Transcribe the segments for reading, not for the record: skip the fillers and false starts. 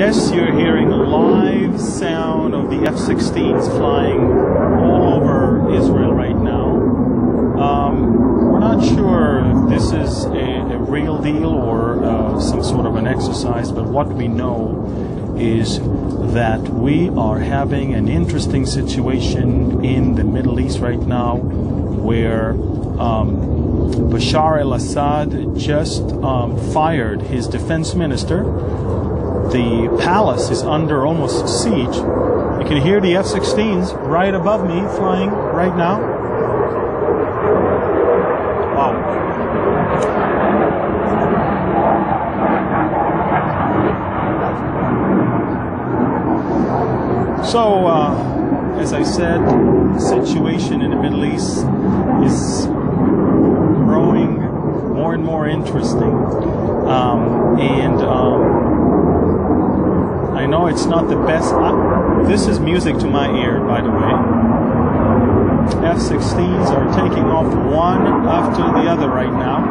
Yes, you're hearing live sound of the F-16s flying all over Israel right now. We're not sure if this is a real deal or some sort of an exercise, but what we know is that we are having an interesting situation in the Middle East right now where Bashar al-Assad just fired his defense minister. The palace is under almost siege. You can hear the F-16s right above me flying right now. Wow. So, as I said, the situation in the Middle East is growing more and more interesting. I know it's not the best. This is music to my ear, by the way. F-16s are taking off one after the other right now.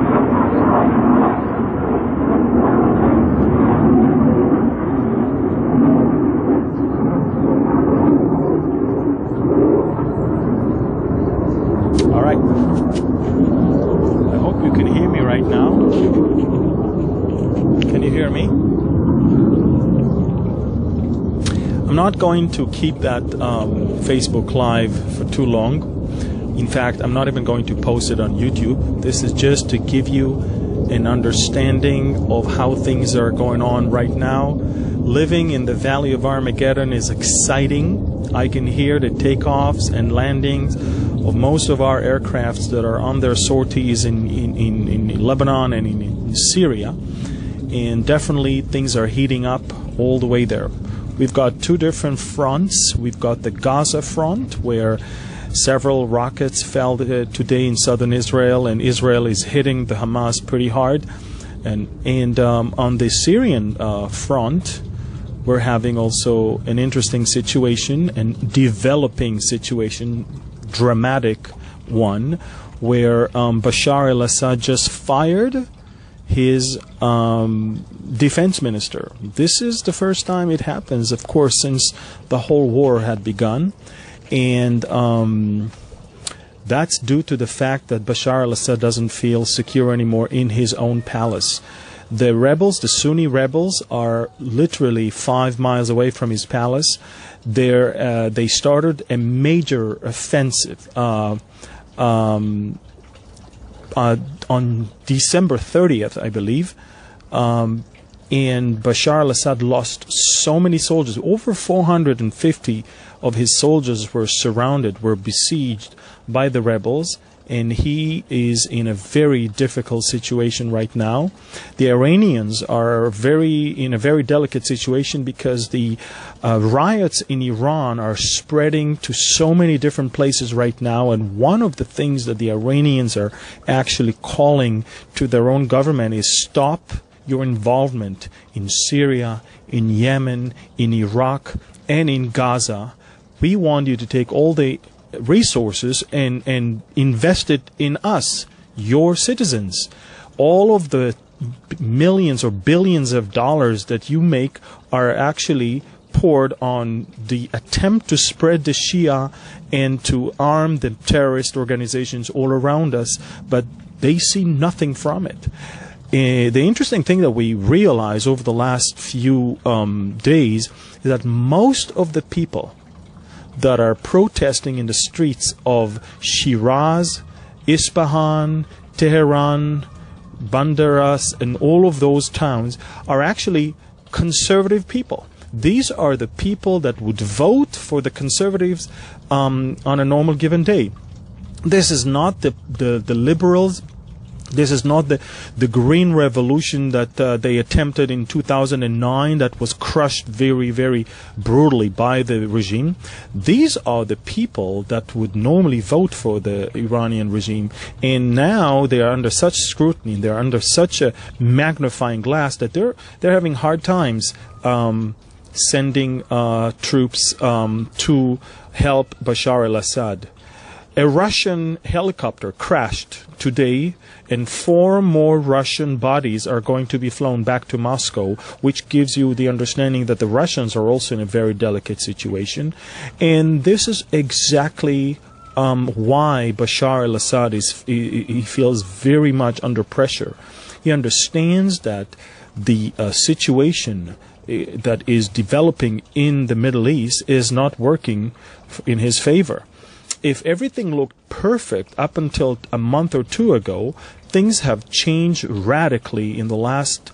All right. I hope you can hear me right now. Can you hear me? I'm not going to keep that Facebook Live for too long. In fact, I'm not even going to post it on YouTube. This is just to give you an understanding of how things are going on right now. Living in the Valley of Armageddon is exciting. I can hear the takeoffs and landings of most of our aircrafts that are on their sorties in Lebanon and in Syria. And definitely things are heating up all the way there. We've got two different fronts. We've got the Gaza front, where several rockets fell today in southern Israel, and Israel is hitting the Hamas pretty hard. And on the Syrian front, we're having also an interesting situation, and developing situation, dramatic one, where Bashar al-Assad just fired his defense minister. This is the first time it happens, of course, since the whole war had begun. And that's due to the fact that Bashar al-Assad doesn't feel secure anymore in his own palace. The rebels, the Sunni rebels, are literally 5 miles away from his palace. They started a major offensive on December 30th, I believe, and Bashar al-Assad lost so many soldiers. Over 450 of his soldiers were surrounded, were besieged by the rebels, and he is in a very difficult situation right now. The Iranians are in a very delicate situation because the riots in Iran are spreading to so many different places right now, and one of the things that the Iranians are actually calling to their own government is stop your involvement in Syria, in Yemen, in Iraq, and in Gaza. We want you to take all the resources and invest it in us, your citizens. All of the millions or billions of dollars that you make are actually poured on the attempt to spread the Shia and to arm the terrorist organizations all around us, but they see nothing from it. The interesting thing that we realize over the last few days is that most of the people that are protesting in the streets of Shiraz, Isfahan, Tehran, Bandaras, and all of those towns are actually conservative people. These are the people that would vote for the conservatives on a normal given day. This is not the liberals. This is not the Green Revolution that they attempted in 2009 that was crushed very, very brutally by the regime. These are the people that would normally vote for the Iranian regime. And now they are under such scrutiny, they're under such a magnifying glass that they're having hard times sending troops to help Bashar al-Assad. A Russian helicopter crashed today, and 4 more Russian bodies are going to be flown back to Moscow, which gives you the understanding that the Russians are also in a very delicate situation. And this is exactly why Bashar al-Assad he feels very much under pressure. He understands that the situation that is developing in the Middle East is not working in his favor. If everything looked perfect up until a month or 2 ago, things have changed radically in the last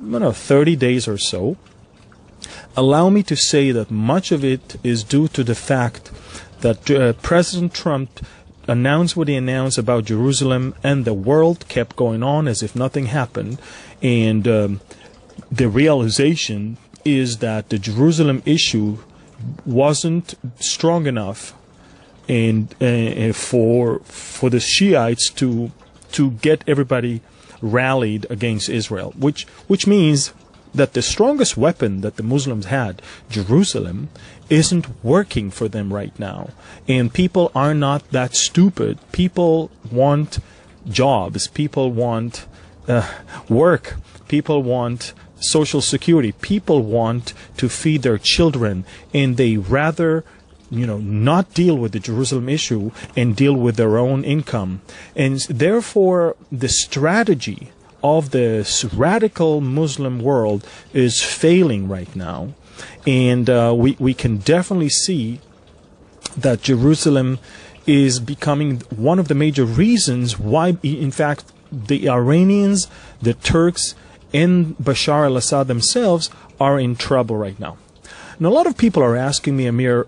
30 days or so. Allow me to say that much of it is due to the fact that President Trump announced what he announced about Jerusalem, and the world kept going on as if nothing happened. And the realization is that the Jerusalem issue wasn't strong enough and for the Shiites to get everybody rallied against Israel, which means that the strongest weapon that the Muslims had, Jerusalem, isn't working for them right now. And people are not that stupid. People want jobs. People want work. People want social security. People want to feed their children, and they rather not deal with the Jerusalem issue and deal with their own income. And therefore, the strategy of the radical Muslim world is failing right now. And we can definitely see that Jerusalem is becoming one of the major reasons why, in fact, the Iranians, the Turks, and Bashar al-Assad themselves are in trouble right now. Now, a lot of people are asking me, Amir,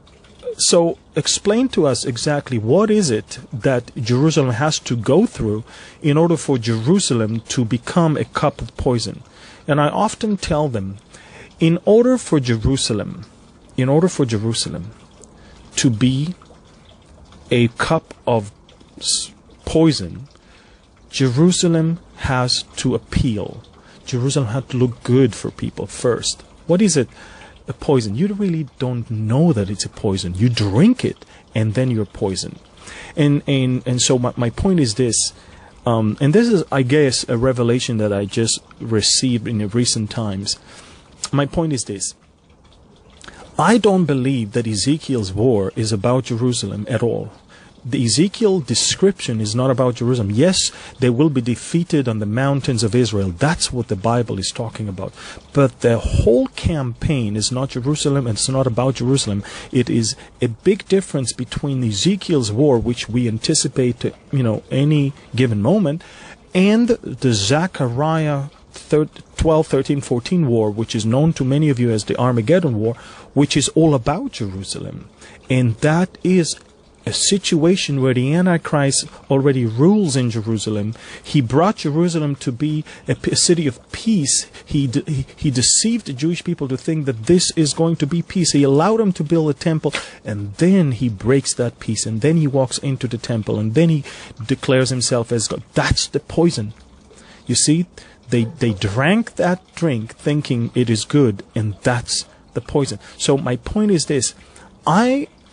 so explain to us exactly what is it that Jerusalem has to go through in order for Jerusalem to become a cup of poison. And I often tell them, in order for Jerusalem to be a cup of poison, Jerusalem has to appeal. Jerusalem has to look good for people first. What is it? A poison. You really don't know that it's a poison. You drink it, and then you're poisoned. And so my point is this, and this is, I guess, a revelation that I just received in the recent times. My point is this. I don't believe that Ezekiel's war is about Jerusalem at all. The Ezekiel description is not about Jerusalem. Yes, they will be defeated on the mountains of Israel. That's what the Bible is talking about. But the whole campaign is not Jerusalem, and it's not about Jerusalem. It is a big difference between Ezekiel's war, which we anticipate, any given moment, and the Zechariah 12, 13, 14 war, which is known to many of you as the Armageddon war, which is all about Jerusalem. And that is a situation where the Antichrist already rules in Jerusalem. He brought Jerusalem to be a city of peace. He deceived the Jewish people to think that this is going to be peace. He allowed them to build a temple, and then he breaks that peace, and then he walks into the temple, and then he declares himself as God. That's the poison. You see, they drank that drink thinking it is good, and that's the poison. So my point is this.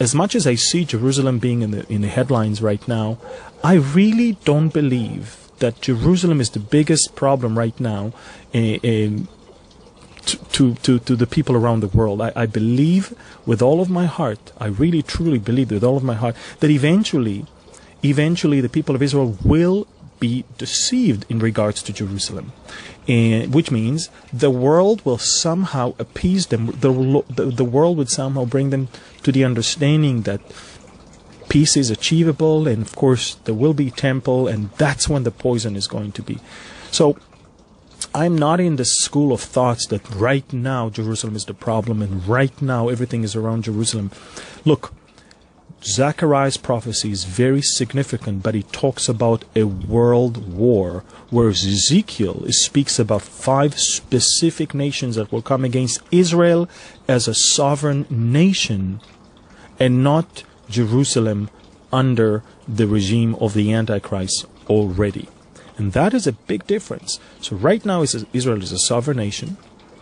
As much as I see Jerusalem being in the headlines right now, I really don't believe that Jerusalem is the biggest problem right now to the people around the world. I believe with all of my heart, I really truly believe with all of my heart, that eventually the people of Israel will be deceived in regards to Jerusalem. Which means the world will somehow appease them. The world would somehow bring them to the understanding that peace is achievable, and of course there will be temple, and that's when the poison is going to be. So I'm not in the school of thoughts that right now Jerusalem is the problem and right now everything is around Jerusalem. Look, Zechariah's prophecy is very significant, but he talks about a world war, whereas Ezekiel speaks about 5 specific nations that will come against Israel as a sovereign nation, and not Jerusalem under the regime of the Antichrist already. And that is a big difference. So right now Israel is a sovereign nation.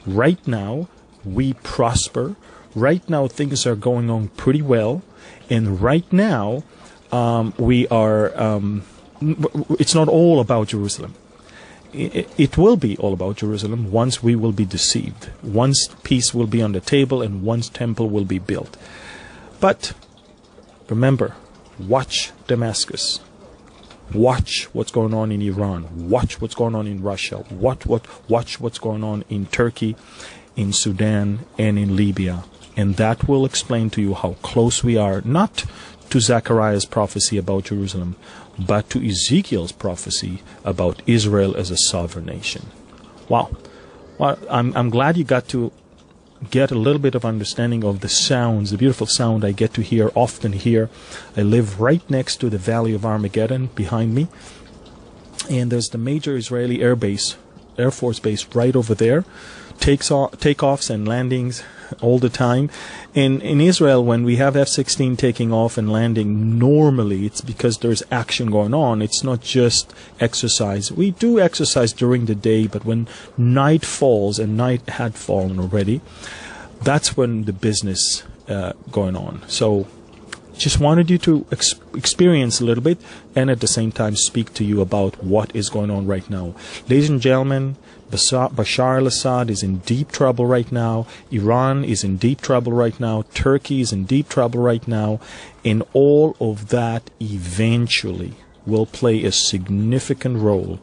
Right now we prosper. Right now things are going on pretty well. And right now, we are. It's not all about Jerusalem. It will be all about Jerusalem once we will be deceived, once peace will be on the table, and once temple will be built. But remember, watch Damascus. Watch what's going on in Iran. Watch what's going on in Russia. Watch what's going on in Turkey, in Sudan, and in Libya. And that will explain to you how close we are, not to Zechariah's prophecy about Jerusalem, but to Ezekiel's prophecy about Israel as a sovereign nation. Wow. Well, I'm glad you got to get a little bit of understanding of the sounds, the beautiful sound I get to hear often here. I live right next to the Valley of Armageddon behind me, and there's the major Israeli Air Force base right over there. Takeoffs and landings all the time. In Israel, when we have F-16 taking off and landing, normally it's because there's action going on. It's not just exercise. We do exercise during the day, but when night falls, and night had fallen already, that's when the business going on. So just wanted you to experience a little bit, and at the same time speak to you about what is going on right now. Ladies and gentlemen, Bashar al-Assad is in deep trouble right now. Iran is in deep trouble right now. Turkey is in deep trouble right now. And all of that eventually will play a significant role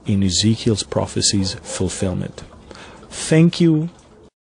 in Ezekiel's prophecy's fulfillment. Thank you